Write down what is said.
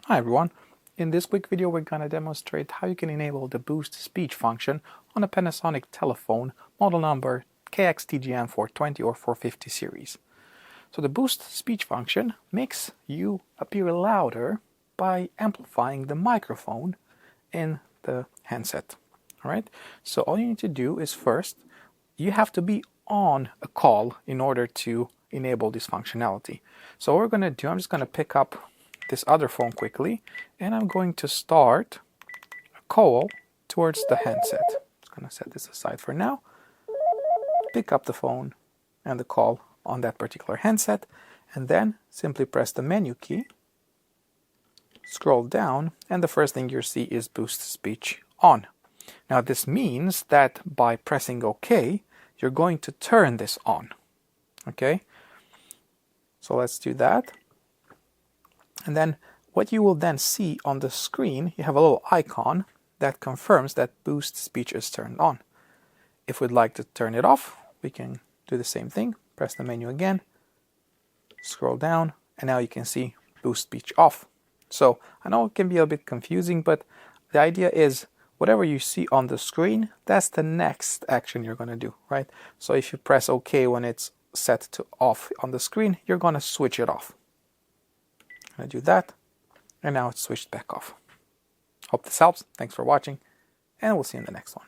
Hi everyone, in this quick video we're going to demonstrate how you can enable the boost speech function on a Panasonic telephone model number TGM4 or 450 series. So the boost speech function makes you appear louder by amplifying the microphone in the handset. Alright, so all you need to do is first, you have to be on a call in order to enable this functionality. So what we're going to do, I'm just going to pick up this other phone quickly, and I'm going to start a call towards the handset. Just going to set this aside for now. Pick up the phone and the call on that particular handset, and then simply press the menu key, scroll down, and the first thing you see is boost speech on. Now this means that by pressing OK, you're going to turn this on. Okay, so let's do that. And then what you will then see on the screen, you have a little icon that confirms that boost speech is turned on. If we'd like to turn it off, we can do the same thing. Press the menu again, scroll down, and now you can see boost speech off. So I know it can be a bit confusing, but the idea is whatever you see on the screen, that's the next action you're going to do, right? So if you press OK when it's set to off on the screen, you're going to switch it off. I do that, and now it's switched back off. Hope this helps. Thanks for watching, and we'll see you in the next one.